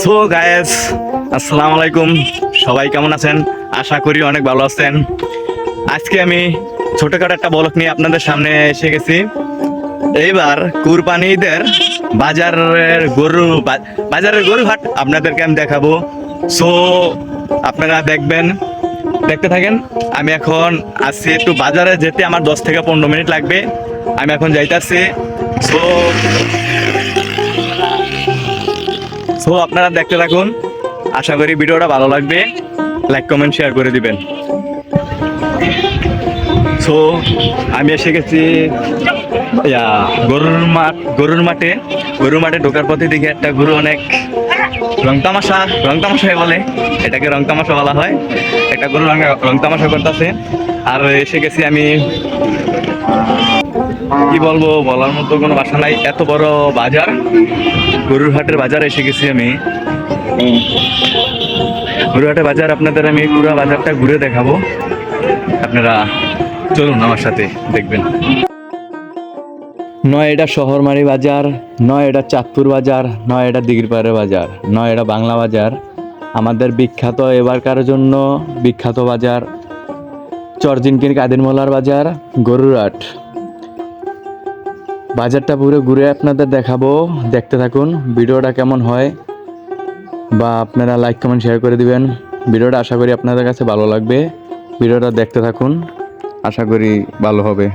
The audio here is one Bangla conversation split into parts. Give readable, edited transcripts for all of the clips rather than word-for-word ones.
সো গায়েস, আসসালামু আলাইকুম। সবাই কেমন আছেন? আশা করি অনেক ভালো আছেন। আজকে আমি ছোটখাটো একটা ব্লগ নিয়ে আপনাদের সামনে এসে গেছি। এইবার কুরবানি ঈদের বাজারের গরু হাট আপনাদেরকে আমি দেখাবো। সো আপনারা দেখতে থাকেন। আমি এখন আসছি, একটু বাজারে যেতে আমার 10 থেকে 15 মিনিট লাগবে। আমি এখন যাইতাছি। সো সো আপনারা দেখতে থাকুন। আশা করি ভিডিওটা ভালো লাগবে। লাইক কমেন্ট শেয়ার করে দিবেন। সো আমি এসে গেছি গরুর মাঠে ঢোকার পথে দেখি একটা গরু অনেক রং তামাশা বলে, এটাকে রং তামাশা বলা হয়। একটা গরু রং তামাশা করতেছে। আর এসে গেছি আমি, কি বলবো, বলার মতো কোনো ভাষা নাই। এত বড় বাজার, গরুর হাটের বাজার এসে গেছি আমি। গরুর হাটের বাজার আপনাদের আমি পুরো বাজারটা ঘুরে দেখাবো। আপনারা চলুন আমার সাথে, দেখবেন। নয় এটা শহরমারি বাজার, নয় এটা চাঁদপুর বাজার, নয় এটা দিঘিরপাড়ের বাজার, নয় এটা বাংলা বাজার। আমাদের বিখ্যাত এবারকার জন্য বিখ্যাত বাজার চরজিনকির কাদির মোল্লার বাজার, গরুর হাট। বাজারটা পুরো ঘুরে আপনাদের দেখাবো, দেখতে থাকুন। ভিডিওটা কেমন হয় বা আপনারা লাইক কমেন্ট শেয়ার করে দিবেন। ভিডিওটা আশা করি আপনাদের কাছে ভালো লাগবে। ভিডিওটা দেখতে থাকুন, আশা করি ভালো হবে।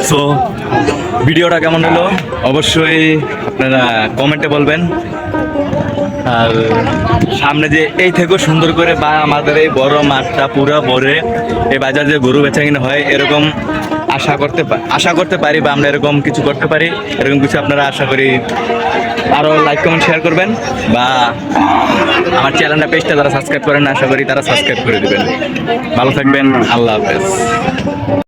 সো ভিডিওটা কেমন হলো অবশ্যই আপনারা কমেন্টে বলবেন। আর সামনে যে এই থেকেও সুন্দর করে বা আমাদের এই বড় মাঠটা পুরো ভরে এই বাজার যে গরু বেচা কিনা হয়, এরকম আশা করতে পারি বা আমরা এরকম কিছু করতে পারি। এরকম কিছু আপনারা আশা করি আরও লাইক কমেন্ট শেয়ার করবেন, বা আমার চ্যানেলটা পেজটা যারা সাবস্ক্রাইব করেন আশা করি তারা সাবস্ক্রাইব করে দেবেন। ভালো থাকবেন, আল্লাহ হাফেজ।